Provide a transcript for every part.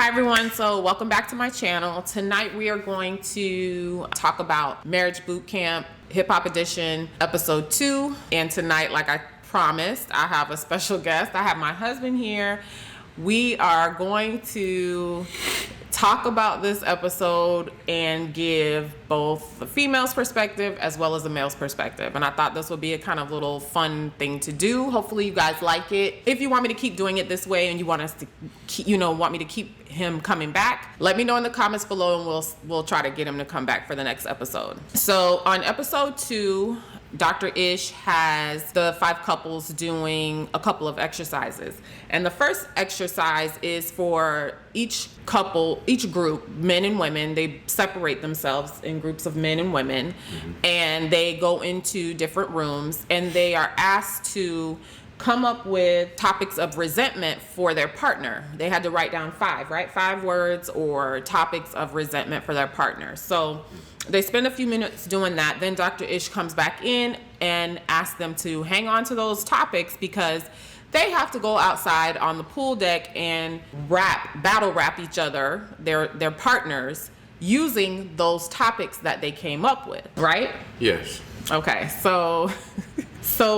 Hi everyone, so welcome back to my channel. Tonight we are going to talk about Marriage Boot Camp Hip Hop Edition episode 2. And tonight, like I promised, I have a special guest. I have my husband here. We are going to talk about this episode and give both the female's perspective as well as the male's perspective. And I thought this would be a kind of little fun thing to do. Hopefully you guys like it. If you want me to keep doing it this way and you want us to keep, want me to keep him coming back, let me know in the comments below and we'll try to get him to come back for the next episode. So on episode 2, Dr. Ish has the 5 couples doing a couple of exercises. And the first exercise is for each couple, each group, men and women. They separate themselves in groups of men and women, and they go into different rooms, and they are asked to come up with topics of resentment for their partner. They had to write down 5, right? 5 words or topics of resentment for their partner. So they spend a few minutes doing that. Then Dr. Ish comes back in and asks them to hang on to those topics because they have to go outside on the pool deck and battle rap each other, their partners, using those topics that they came up with, right? Yes. Okay, so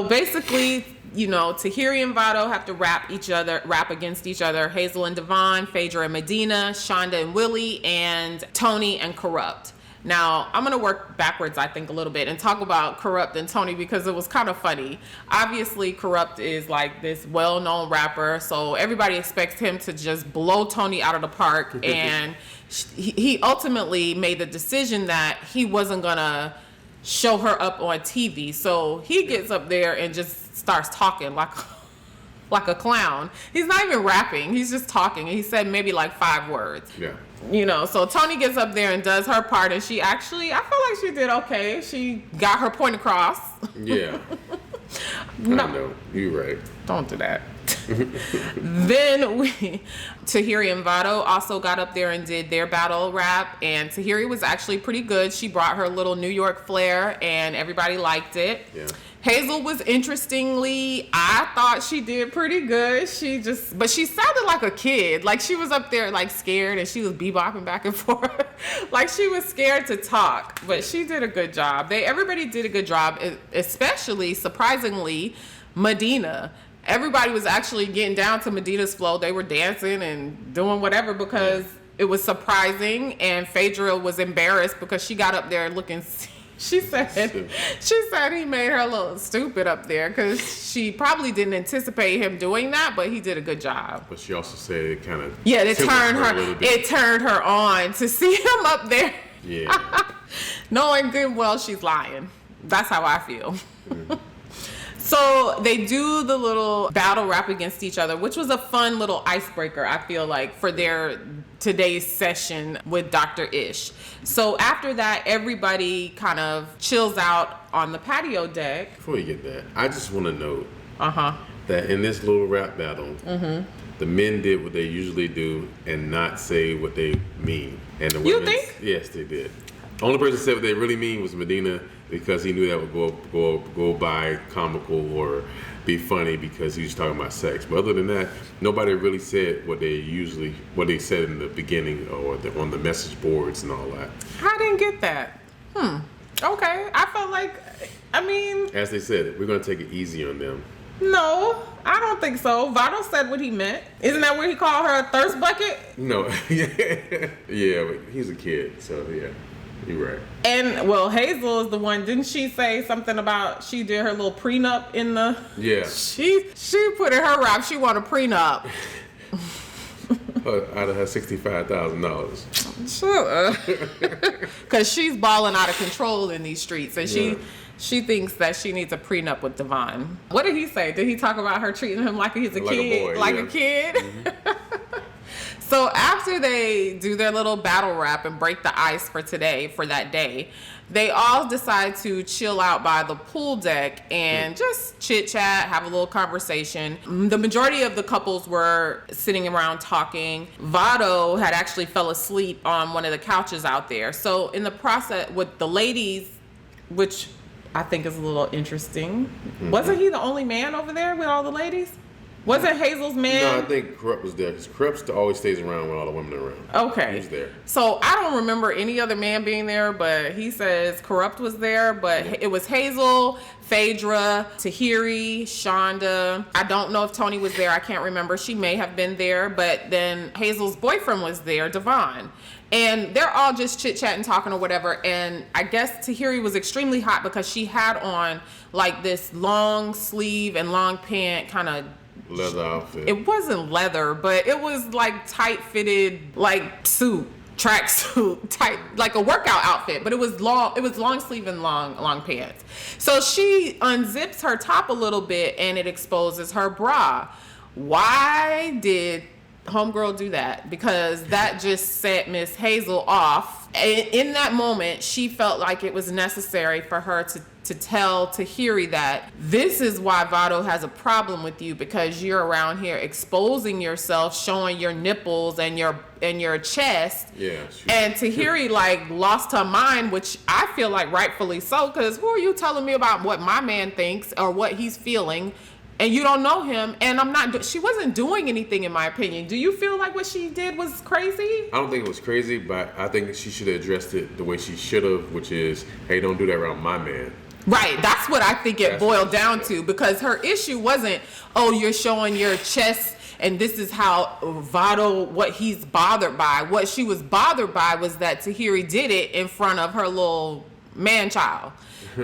basically, Tahiri and Vado have to rap against each other. Hazel and Devon, Phaedra and Medina, Shonda and Willie, and Tony and Corrupt. Now, I'm going to work backwards, I think, a little bit and talk about Corrupt and Tony because it was kind of funny. Obviously, Corrupt is like this well-known rapper, so everybody expects him to just blow Tony out of the park. And he ultimately made the decision that he wasn't going to show her up on TV. So he gets up there and just starts talking like a clown. He's not even rapping. He's just talking. And he said maybe like 5 words. Yeah. So Tony gets up there and does her part, and she actually, I feel like she did okay. She got her point across. Yeah. No. I know. You're right. Don't do that. Then Tahiri and Vado also got up there and did their battle rap, and Tahiri was actually pretty good. She brought her little New York flair, and everybody liked it. Yeah. Hazel was I thought she did pretty good. But she sounded like a kid. Like she was up there like scared and she was bebopping back and forth. Like she was scared to talk, but she did a good job. Everybody did a good job, especially surprisingly, Medina. Everybody was actually getting down to Medina's flow. They were dancing and doing whatever because it was surprising, and Phaedra was embarrassed because she got up there looking She said he made her a little stupid up there because she probably didn't anticipate him doing that, but he did a good job. But she also said it kind of it turned her on to see him up there. Yeah. Knowing good well she's lying. That's how I feel. Mm-hmm. So they do the little battle rap against each other, which was a fun little icebreaker, I feel like, for their today's session with Dr. Ish. So after that, everybody kind of chills out on the patio deck. Before you get that, I just want to note that in this little rap battle, the men did what they usually do and not say what they mean. And the women, you think? Yes, they did. The only person that said what they really mean was Medina, because he knew that would go by comical or be funny because he was talking about sex. But other than that, nobody really said what they said in the beginning or on the message boards and all that. I didn't get that. Okay. I felt like, as they said, we're going to take it easy on them. No, I don't think so. Vado said what he meant. Isn't that what he called her, a thirst bucket? No. Yeah, but he's a kid, so yeah. You're right. And Hazel is the one. Didn't she say something about she did her little prenup in the? Yeah. She put in her rap. She want a prenup. Out of her $65,000. Sure. Because she's balling out of control in these streets, and she thinks that she needs a prenup with Devon. What did he say? Did he talk about her treating him like he's a kid, a kid? Mm-hmm. So after they do their little battle rap and break the ice for that day, they all decide to chill out by the pool deck and just chit chat, have a little conversation. The majority of the couples were sitting around talking. Vado had actually fell asleep on one of the couches out there. So in the process with the ladies, which I think is a little interesting. Mm-hmm. Wasn't he the only man over there with all the ladies? Wasn't Hazel's man? No, I think Corrupt was there because Corrupt always stays around when all the women are around. Okay. He was there. So I don't remember any other man being there, but he says Corrupt was there, but it was Hazel, Phaedra, Tahiri, Shonda. I don't know if Tony was there. I can't remember. She may have been there, but then Hazel's boyfriend was there, Devon. And they're all just chit-chatting, talking or whatever. And I guess Tahiri was extremely hot because she had on like this long sleeve and long pant kind of leather outfit. It wasn't leather, but it was like tight fitted, like suit, track suit, tight, like a workout outfit. But it was long sleeve and long pants. So she unzips her top a little bit and it exposes her bra. Why did homegirl do that? Because that just set Miss Hazel off. In that moment, she felt like it was necessary for her to tell Tahiri that this is why Vado has a problem with you, because you're around here exposing yourself, showing your nipples and your chest. Yeah. And Tahiri like lost her mind, which I feel like rightfully so, because who are you telling me about what my man thinks or what he's feeling? And you don't know him, and she wasn't doing anything, in my opinion. Do you feel like what she did was crazy? I don't think it was crazy, but I think she should have addressed it the way she should have, which is, hey, don't do that around my man. Right, that's what I think it boiled down to, because her issue wasn't, oh, you're showing your chest and this is how Vado, what he's bothered by. What she was bothered by was that Tahiri did it in front of her little man-child.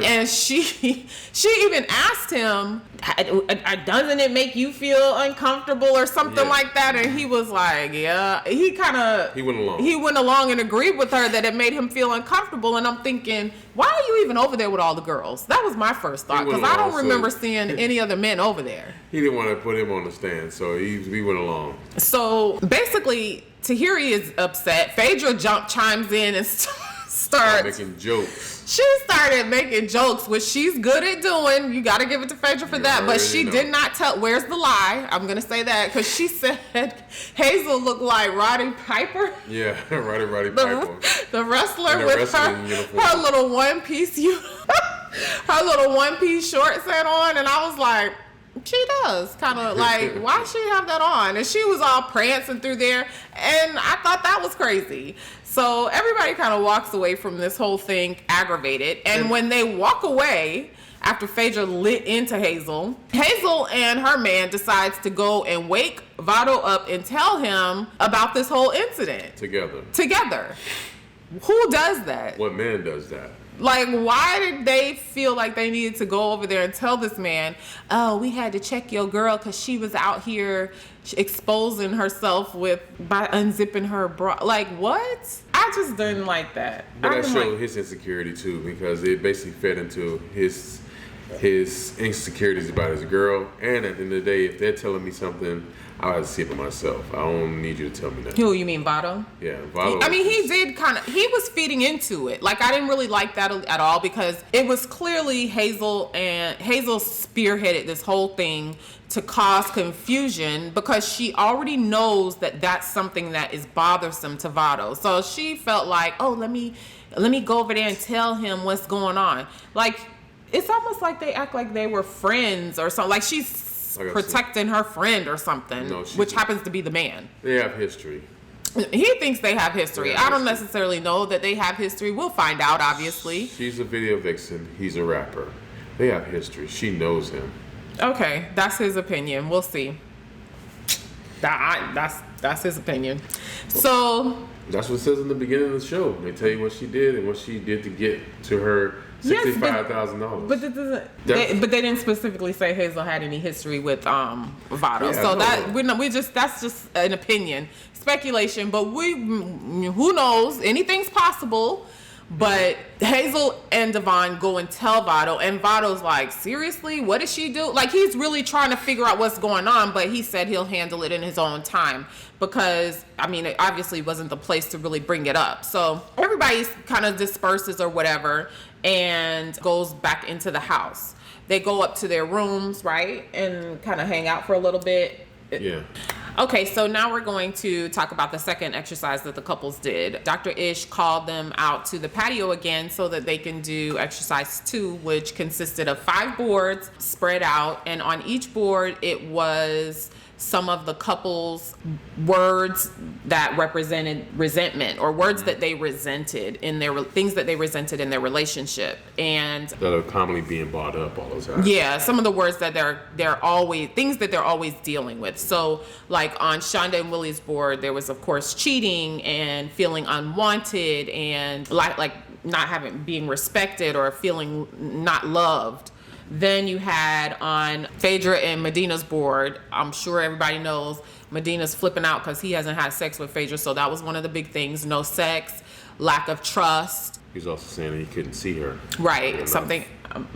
And she even asked him, doesn't it make you feel uncomfortable or something like that? And he was like, yeah. He went along and agreed with her that it made him feel uncomfortable. And I'm thinking, why are you even over there with all the girls? That was my first thought, because I don't remember seeing any other men over there. He didn't want to put him on the stand, so we went along. So basically, Tahiri is upset. Phaedra chimes in and starts making jokes. She started making jokes, which she's good at doing. You got to give it to Phaedra for that. But she did not tell. Where's the lie? I'm going to say that because she said Hazel looked like Roddy Piper. Yeah, Roddy Piper. The wrestler with her little one-piece her little one-piece short set on. And I was like, she does. Kind of like, why she have that on? And she was all prancing through there. And I thought that was crazy. So everybody kind of walks away from this whole thing aggravated. And when they walk away, after Phaedra lit into Hazel and her man decides to go and wake Vado up and tell him about this whole incident. Together. Who does that? What man does that? Like, why did they feel like they needed to go over there and tell this man, oh, we had to check your girl because she was out here exposing herself by unzipping her bra. Like, what? I just didn't like that. But that showed his insecurity too, because it basically fed into his insecurities about his girl. And at the end of the day, if they're telling me something, I'll have to see it for myself. I don't need you to tell me that. Who, you mean Vado? Yeah, Vado. I mean, he was feeding into it. Like, I didn't really like that at all, because it was clearly Hazel spearheaded this whole thing to cause confusion, because she already knows that that's something that is bothersome to Vado. So she felt like, oh, let me go over there and tell him what's going on. Like, it's almost like they act like they were friends or something. Like, she's protecting her friend or something, which happens to be the man. They have history. He thinks they have history. I don't necessarily know that they have history. We'll find out, obviously. She's a video vixen. He's a rapper. They have history. She knows him. Okay, that's his opinion. We'll see. That's his opinion. So that's what it says in the beginning of the show. They tell you what she did and what she did to get to her $65,000. But it doesn't. But they didn't specifically say Hazel had any history with Vado. Yeah, so that's just an opinion, speculation. But who knows? Anything's possible. But Hazel and Devon go and tell Vado, and Vado's like, seriously, what did she do? Like, he's really trying to figure out what's going on, but he said he'll handle it in his own time, because, I mean, it obviously wasn't the place to really bring it up. So everybody kind of disperses or whatever and goes back into the house. They go up to their rooms, right, and kind of hang out for a little bit. Yeah. Okay, so now we're going to talk about the second exercise that the couples did. Dr. Ish called them out to the patio again so that they can do exercise 2, which consisted of 5 boards spread out, and on each board it was some of the couple's words that represented resentment, or words that they resented in their things that they resented in their relationship, and that are commonly being brought up all the time. Yeah, some of the words that they're always things that they're always dealing with. So like on Shonda and Willie's board, there was of course cheating and feeling unwanted and like not being respected or feeling not loved. Then you had on Phaedra and Medina's board, I'm sure everybody knows Medina's flipping out because he hasn't had sex with Phaedra, so that was one of the big things. No sex, lack of trust. He's also saying that he couldn't see her. Right, something,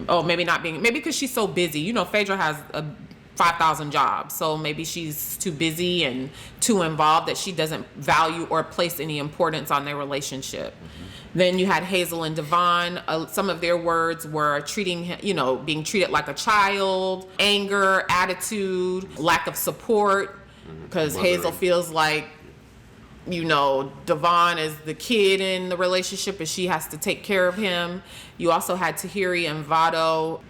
maybe because she's so busy. You know, Phaedra has 5,000 jobs, so maybe she's too busy and too involved that she doesn't value or place any importance on their relationship. Then you had Hazel and Devon. Some of their words were treating him, being treated like a child, anger, attitude, lack of support, because Hazel feels like, Devon is the kid in the relationship and she has to take care of him. You also had Tahiri and Vado.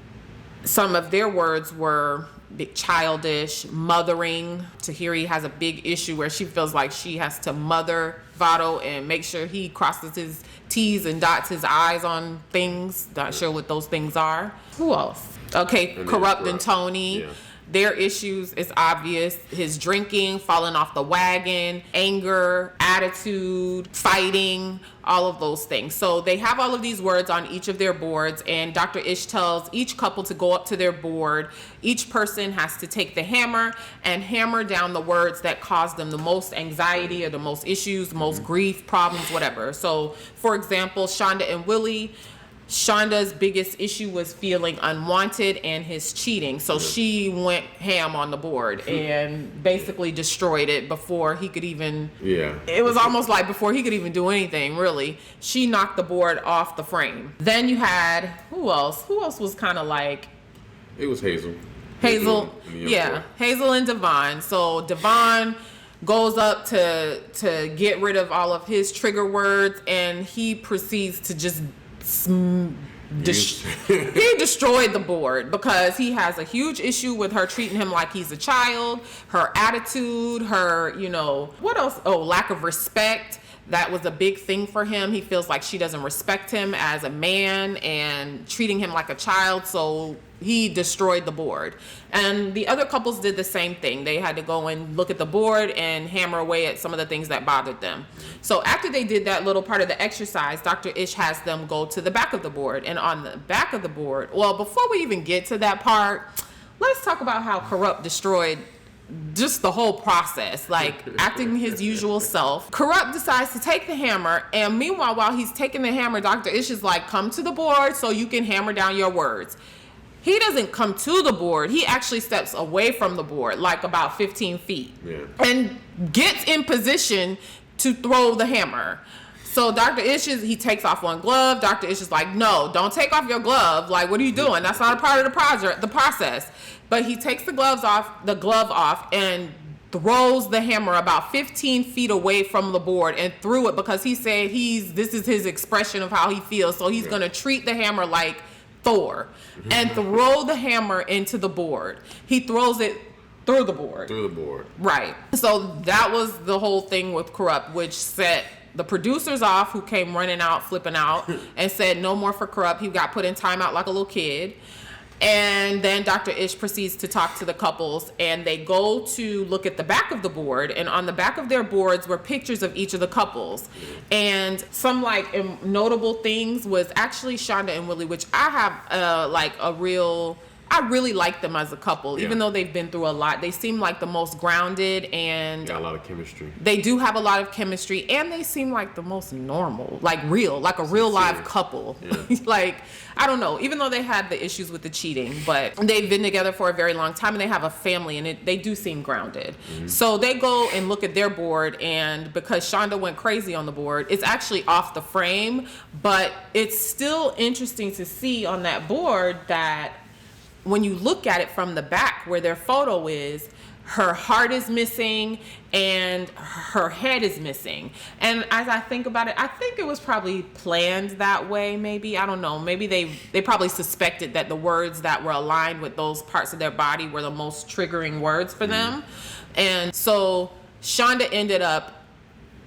Some of their words were childish, mothering. Tahiri has a big issue where she feels like she has to mother Vado and make sure he crosses his T's and dots his I's on things. Not sure what those things are. Who else? Okay, Corrupt and Tony. Yeah. Their issues is obvious. His drinking, falling off the wagon, anger, attitude, fighting, all of those things. So they have all of these words on each of their boards, and Dr. Ish tells each couple to go up to their board. Each person has to take the hammer and hammer down the words that cause them the most anxiety or the most issues, the most grief, problems, whatever. So, for example, Shonda and Willie, Shonda's biggest issue was feeling unwanted and his cheating. So she went ham on the board and basically destroyed it before he could even... Yeah. It was almost like before he could even do anything, really. She knocked the board off the frame. Then you had... Who else? Who else was kind of like... It was Hazel. Yeah. Hazel and Devon. So Devon goes up to get rid of all of his trigger words, and he proceeds to just... he destroyed the board because he has a huge issue with her treating him like he's a child, her attitude, her, what else? Oh, lack of respect. That was a big thing for him. He feels like she doesn't respect him as a man and treating him like a child, so he destroyed the board. And the other couples did the same thing. They had to go and look at the board and hammer away at some of the things that bothered them. So after they did that little part of the exercise, Dr. Ish has them go to the back of the board. And on the back of the board, well, before we even get to that part, let's talk about how Corrupt destroyed just the whole process, like acting his usual self. Corrupt decides to take the hammer, and meanwhile, while he's taking the hammer, Dr. Ish is like, come to the board so you can hammer down your words. He doesn't come to the board. He actually steps away from the board, like about 15 feet, and gets in position to throw the hammer. So Dr. Ish, he takes off one glove. Dr. Ish is like, no, don't take off your glove. Like, what are you doing? That's not a part of the process. But he takes the glove off and throws the hammer about 15 feet away from the board and threw it because he said this is his expression of how he feels. So he's going to treat the hammer like Thor and throw the hammer into the board. He throws it through the board. Right. So that was the whole thing with Corrupt, which set the producers off, who came running out, flipping out, and said no more for Corrupt. He got put in timeout like a little kid. And then Dr. Ish proceeds to talk to the couples, and they go to look at the back of the board, and on the back of their boards were pictures of each of the couples. And some notable things was actually Shonda and Willie, which I have I really like them as a couple, even though they've been through a lot. They seem like the most grounded, and got a lot of chemistry. They do have a lot of chemistry, and they seem like the most normal, like a real live couple. Yeah. I don't know, even though they had the issues with the cheating, but they've been together for a very long time, and they have a family, and they do seem grounded. Mm-hmm. So they go and look at their board, and because Shonda went crazy on the board, it's actually off the frame, but it's still interesting to see on that board that when you look at it from the back where their photo is, her heart is missing and her head is missing. And as I think about it, I think it was probably planned that way. Maybe, I don't know, maybe they probably suspected that the words that were aligned with those parts of their body were the most triggering words for them. And so Shonda ended up,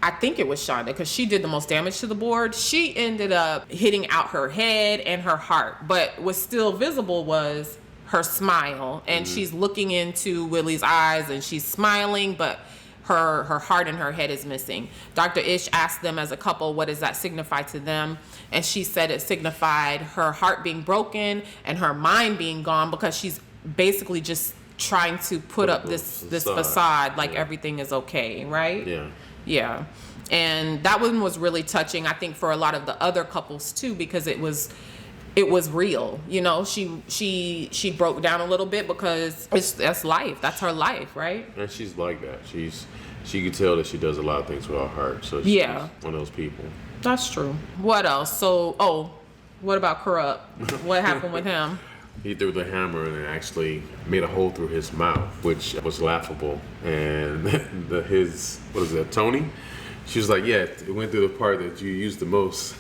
I think it was Shonda, because she did the most damage to the board. She ended up hitting out her head and her heart, but what's still visible was her smile, and she's looking into Willie's eyes and she's smiling, but her heart and her head is missing. Dr. Ish asked them as a couple, what does that signify to them? And she said it signified her heart being broken and her mind being gone, because she's basically just trying to put up this facade like everything is okay, right? Yeah. And that one was really touching, I think, for a lot of the other couples too, because it was real. You know, she broke down a little bit because that's life. That's her life, right? And she's like that. She can tell that she does a lot of things with her heart. So she's one of those people. That's true. What else? So, what about Corrupt? What happened with him? He threw the hammer and it actually made a hole through his mouth, which was laughable. And Tony? She was like, yeah, it went through the part that you used the most.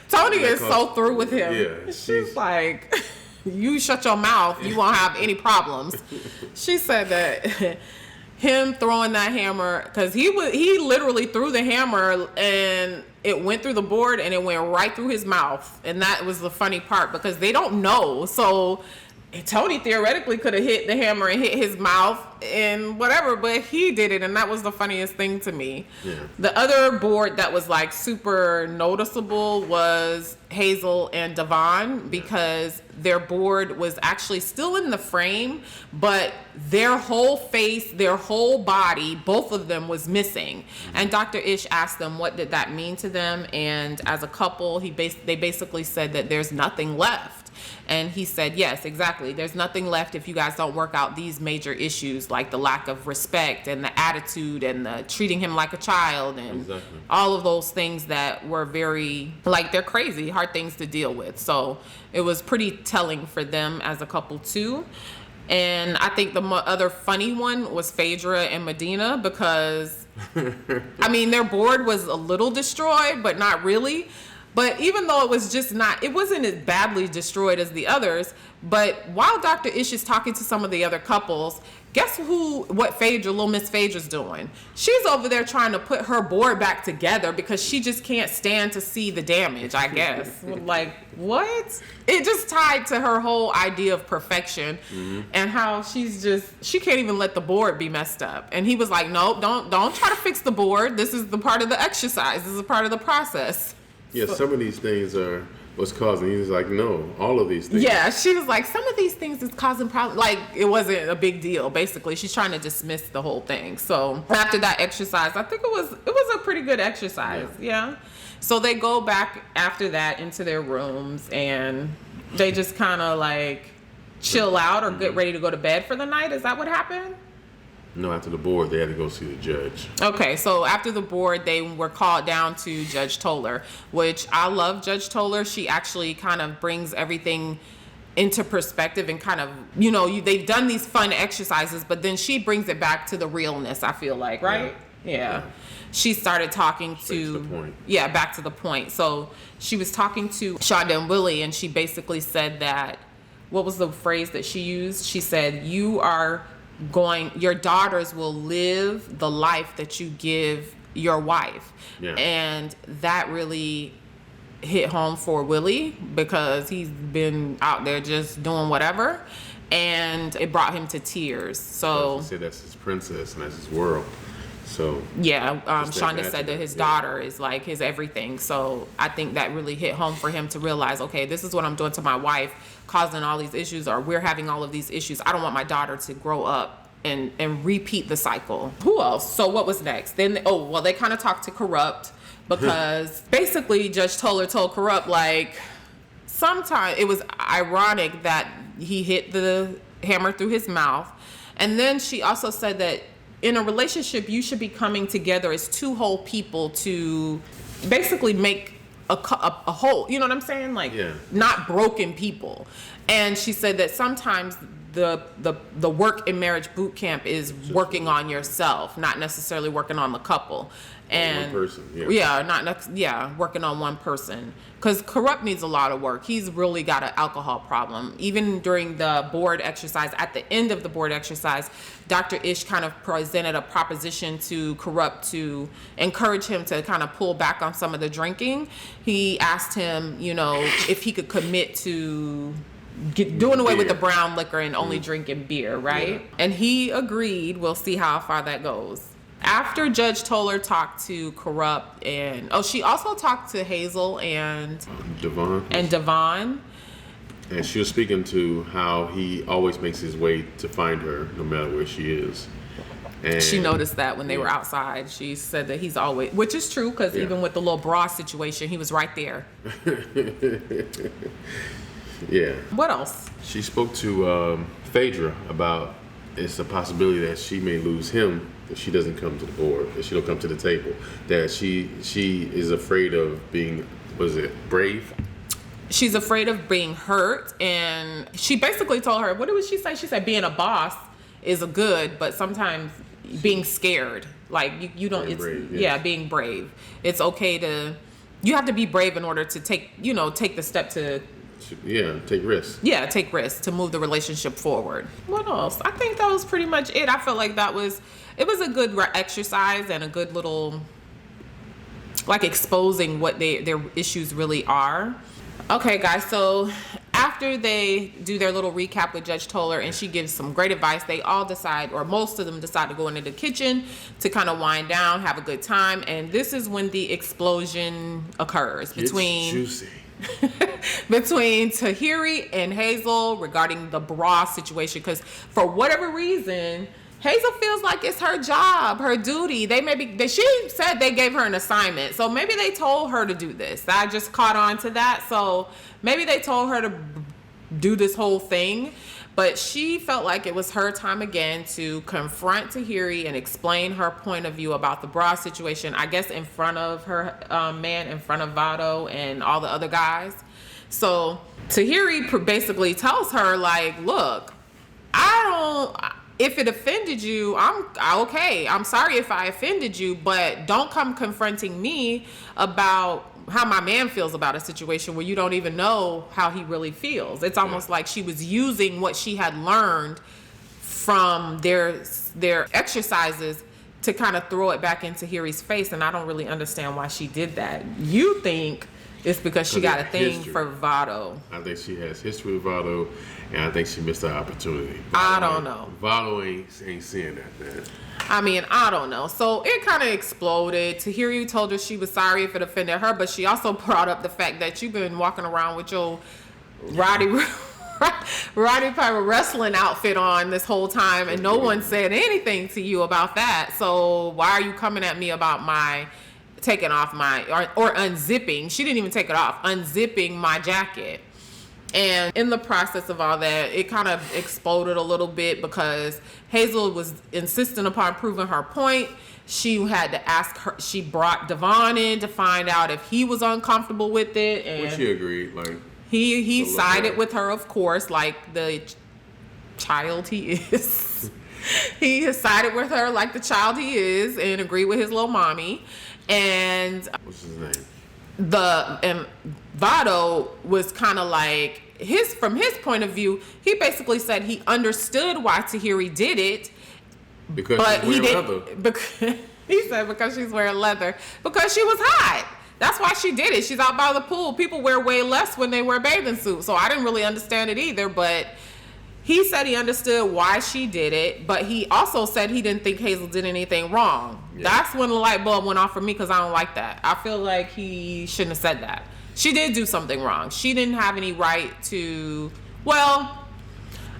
Tony is so through with him. Yeah. She's like, you shut your mouth, you won't have any problems. She said that him throwing that hammer, because he literally threw the hammer and it went through the board and it went right through his mouth. And that was the funny part, because they don't know. So Tony theoretically could have hit the hammer and hit his mouth and whatever, but he did it, and that was the funniest thing to me. Yeah. The other board that was like super noticeable was Hazel and Devon, because their board was actually still in the frame, but their whole face, their whole body, both of them was missing. And Dr. Ish asked them what did that mean to them, and as a couple, they basically said that there's nothing left. And he said, yes, exactly. There's nothing left if you guys don't work out these major issues, like the lack of respect and the attitude and the treating him like a child and all of those things that were very, like, they're crazy, hard things to deal with. So it was pretty telling for them as a couple too. And I think the other funny one was Phaedra and Medina, because, I mean, their board was a little destroyed, but not really. But even though it wasn't as badly destroyed as the others, but while Dr. Ish is talking to some of the other couples, guess what little Miss Phaedra's doing? She's over there trying to put her board back together because she just can't stand to see the damage, I guess. Like, what? It just tied to her whole idea of perfection and how she can't even let the board be messed up. And he was like, nope, don't try to fix the board. This is the part of the exercise. This is a part of the process. Yeah, some of these things are what's causing. He was like, no, all of these things. Yeah, she was like, some of these things is causing problems. Like, it wasn't a big deal, basically. She's trying to dismiss the whole thing. So after that exercise, I think it was a pretty good exercise. Yeah. So they go back after that into their rooms and they just kind of like chill out or get ready to go to bed for the night. Is that what happened? No, after the board, they had to go see the judge. Okay, so after the board, they were called down to Judge Toller, which I love Judge Toller. She actually kind of brings everything into perspective and kind of, they've done these fun exercises, but then she brings it back to the realness, I feel like, right? Yeah. She started talking to the point. Yeah, back to the point. So she was talking to Shonda and Willie, and she basically said that, what was the phrase that she used? She said, your daughters will live the life that you give your wife. Yeah. And that really hit home for Willie because he's been out there just doing whatever, and it brought him to tears. So he said that's his princess and that's his world. So yeah, Shonda said that his daughter is like his everything. So I think that really hit home for him to realize, okay, this is what I'm doing to my wife, causing all these issues, or we're having all of these issues. I don't want my daughter to grow up and repeat the cycle. Who else? So what was next? Then they kind of talked to Corrupt, because basically Judge Toller told Corrupt, like, sometimes it was ironic that he hit the hammer through his mouth. And then she also said that in a relationship, you should be coming together as two whole people to basically make a whole, you know what I'm saying? Like, not broken people. And she said that sometimes the work in marriage boot camp is working on yourself, not necessarily working on the couple. And one person, working on one person, because Corrupt needs a lot of work. He's really got an alcohol problem. Even during the board exercise, at the end of the board exercise, Dr. Ish kind of presented a proposition to Corrupt to encourage him to kind of pull back on some of the drinking. He asked him, if he could commit to doing away with the brown liquor and only drinking beer, right? Yeah. And he agreed. We'll see how far that goes. After Judge Toller talked to Corrupt, and she also talked to Hazel and Devon. And she was speaking to how he always makes his way to find her, no matter where she is. And she noticed that when they were outside. She said that he's always, which is true, because even with the little bra situation, he was right there. Yeah. What else? She spoke to Phaedra about it's a possibility that she may lose him if she doesn't come to the board, if she don't come to the table. That she is afraid of being, brave? She's afraid of being hurt, and she basically told her, what did she say? She said being a boss is a good, but sometimes being scared. Like you don't, it's brave, being brave. It's okay to, you have to be brave in order to take the step to take risks. Yeah, take risks to move the relationship forward. What else? I think that was pretty much it. I felt like it was a good exercise and a good little, like, exposing what their issues really are. Okay, guys, so after they do their little recap with Judge Toller and she gives some great advice, they all decide, or most of them decide, to go into the kitchen to kind of wind down, have a good time. And this is when the explosion occurs between Tahiri and Hazel regarding the bra situation, because for whatever reason Hazel feels like it's her job, her duty. She said they gave her an assignment, so maybe they told her to do this. I just caught on to that, so maybe they told her to do this whole thing. But she felt like it was her time again to confront Tahiri and explain her point of view about the bra situation, I guess in front of her man, in front of Vado and all the other guys. So Tahiri basically tells her, like, look, if it offended you, I'm okay. I'm sorry if I offended you, but don't come confronting me about how my man feels about a situation where you don't even know how he really feels. It's almost like she was using what she had learned from their exercises to kind of throw it back into Tahiri's face, and I don't really understand why she did that. You think it's because she got a thing for Vado. I think she has history with Vado, and I think she missed the opportunity. I don't know. Vado ain't seeing that, man. I mean, I don't know. So it kind of exploded. Tahiri told her she was sorry if it offended her, but she also brought up the fact that you've been walking around with your Roddy Piper wrestling outfit on this whole time, and no one said anything to you about that. So why are you coming at me about my taking off or unzipping? She didn't even take it off. Unzipping my jacket. And in the process of all that, it kind of exploded a little bit because Hazel was insisting upon proving her point. She had to ask her. She brought Devon in to find out if he was uncomfortable with it, and she agreed. Like he sided with her, of course, like the child he is. He has sided with her like the child he is, and agreed with his little mommy. And what's his name? And Vado was kind of like, from his point of view, he basically said he understood why Tahiri did it, because she's wearing leather. He said because she's wearing leather, because she was hot. That's why she did it. She's out by the pool. People wear way less when they wear bathing suits, so I didn't really understand it either. But he said he understood why she did it, but he also said he didn't think Hazel did anything wrong. Yeah. That's when the light bulb went off for me, because I don't like that. I feel like he shouldn't have said that. She did do something wrong. She didn't have any right to, well,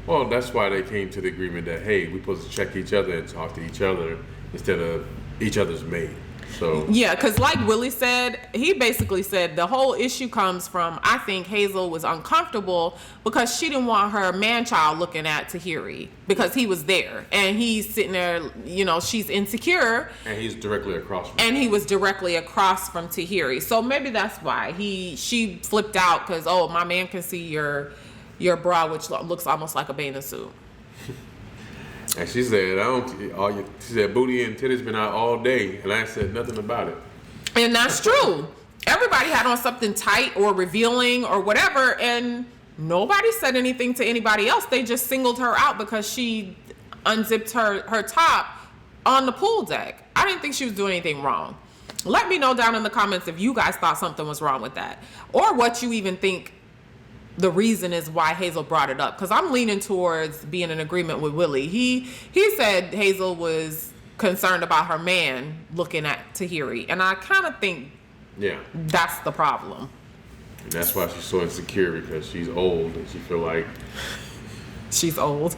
that's why they came to the agreement that, hey, we're supposed to check each other and talk to each other instead of each other's mate. So yeah, because like Willie said, he basically said the whole issue comes from, I think Hazel was uncomfortable because she didn't want her man-child looking at Tahiri because he was there, and he's sitting there, she's insecure, and he's directly across from he was directly across from Tahiri. So maybe that's why she flipped out, because my man can see your bra, which looks almost like a bathing suit. And she said, she said, booty and titties been out all day, and I said nothing about it. And that's true. Everybody had on something tight or revealing or whatever, and nobody said anything to anybody else. They just singled her out because she unzipped her top on the pool deck. I didn't think she was doing anything wrong. Let me know down in the comments if you guys thought something was wrong with that, or what you even think the reason is why Hazel brought it up. Because I'm leaning towards being in agreement with Willie. He said Hazel was concerned about her man looking at Tahiri, and I kind of think that's the problem. And that's why she's so insecure, because she's old and she feel like she's old.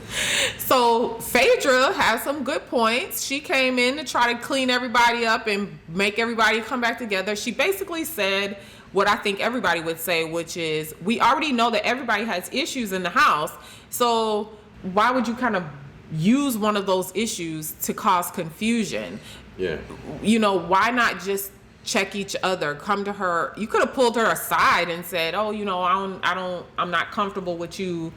So Phaedra has some good points. She came in to try to clean everybody up and make everybody come back together. She basically said what I think everybody would say, which is, we already know that everybody has issues in the house, so why would you kind of use one of those issues to cause confusion? Yeah. You know, why not just check each other? Come to her. You could have pulled her aside and said, oh, you know, I'm not comfortable with you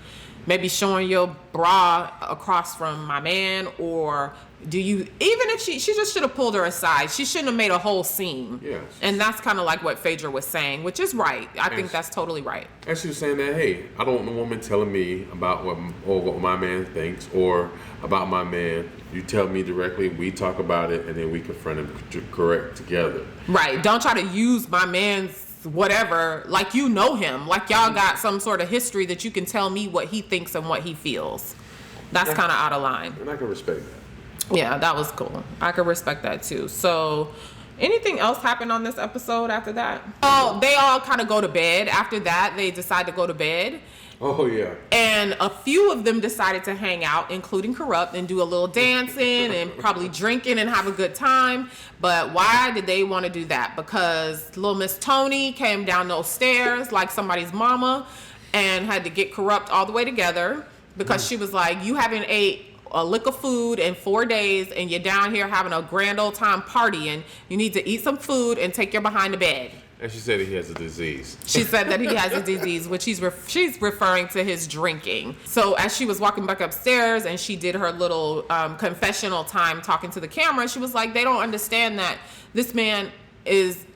maybe showing your bra across from my man, or do you, even if she just should have pulled her aside. She shouldn't have made a whole scene. Yes. And that's kind of like what Phaedra was saying, which is right. I think that's totally right. And she was saying that, hey, I don't want a woman telling me about what my man thinks or about my man. You tell me directly, we talk about it, and then we confront him correct together. Right. Don't try to use my man's whatever, like you know him, like y'all got some sort of history that you can tell me what he thinks and what he feels. That's kind of out of line. And I can respect that. Yeah, that was cool. I could respect that too. So anything else happened on this episode after that? Oh, they all kind of go to bed. After that, they decide to go to bed. Oh, yeah. And a few of them decided to hang out, including Corrupt, and do a little dancing and probably drinking and have a good time. But why did they want to do that? Because little Miss Tony came down those stairs like somebody's mama and had to get Corrupt all the way together because she was like, you haven't ate a lick of food in 4 days and you're down here having a grand old time partying. You need to eat some food and take your behind to bed. And she said he has a disease. She said that he has a disease, which she's referring to his drinking. So as she was walking back upstairs and she did her little confessional time talking to the camera, she was like, they don't understand that this man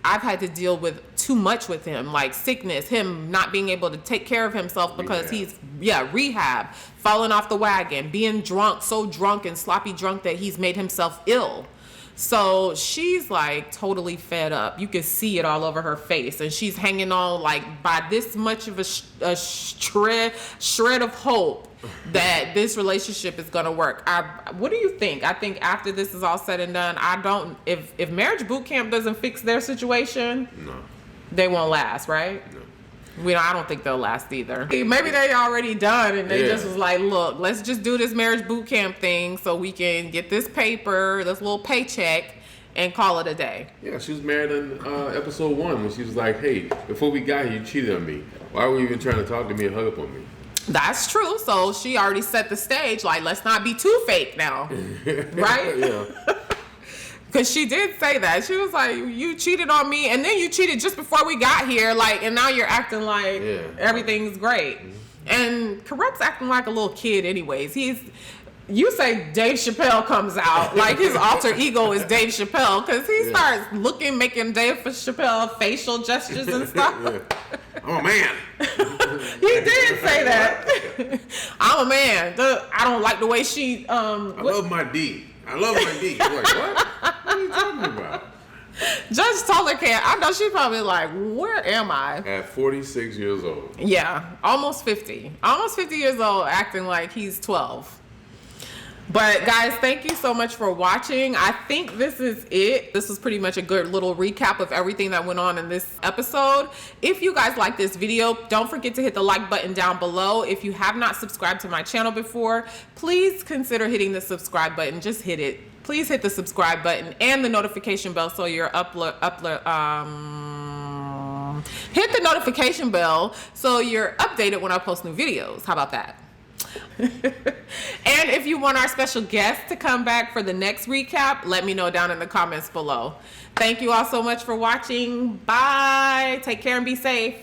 I've had to deal with too much with him, like sickness, him not being able to take care of himself because rehab, falling off the wagon, being drunk, so drunk and sloppy drunk that he's made himself ill. So she's like totally fed up. You can see it all over her face, and she's hanging on like by this much of a shred of hope that this relationship is gonna work. What do you think? I think after this is all said and done, if marriage boot camp doesn't fix their situation, no, they won't last, right? No. I don't think they'll last either. Maybe they already done and they just was like, look, let's just do this marriage boot camp thing so we can get this paper, this little paycheck, and call it a day. Yeah, she was married in episode 1 when she was like, hey, before we got here, you cheated on me. Why were you even trying to talk to me and hug up on me? That's true. So she already set the stage, like, let's not be too fake now. Right? Yeah. Because she did say that. She was like, you cheated on me, and then you cheated just before we got here, like, and now you're acting like everything's great. Mm-hmm. And Corrupt's acting like a little kid anyways. You say Dave Chappelle comes out, like his alter ego is Dave Chappelle, because he starts making Dave Chappelle facial gestures and stuff. I'm a man. He did say that. I'm a man. I don't like the way she... I love my D. I'm like, what? What are you talking about? Judge Toller I know she's probably like, where am I? At 46 years old. Yeah, almost 50. Almost 50 years old, acting like he's 12. But guys, thank you so much for watching. I think this is it. This was pretty much a good little recap of everything that went on in this episode. If you guys like this video, don't forget to hit the like button down below. If you have not subscribed to my channel before, please consider hitting the subscribe button. Just hit it. Please hit the subscribe button and the notification bell so you're hit the notification bell so you're updated when I post new videos. How about that? And if you want our special guest to come back for the next recap, let me know down in the comments below. Thank you all so much for watching. Bye. Take care and be safe.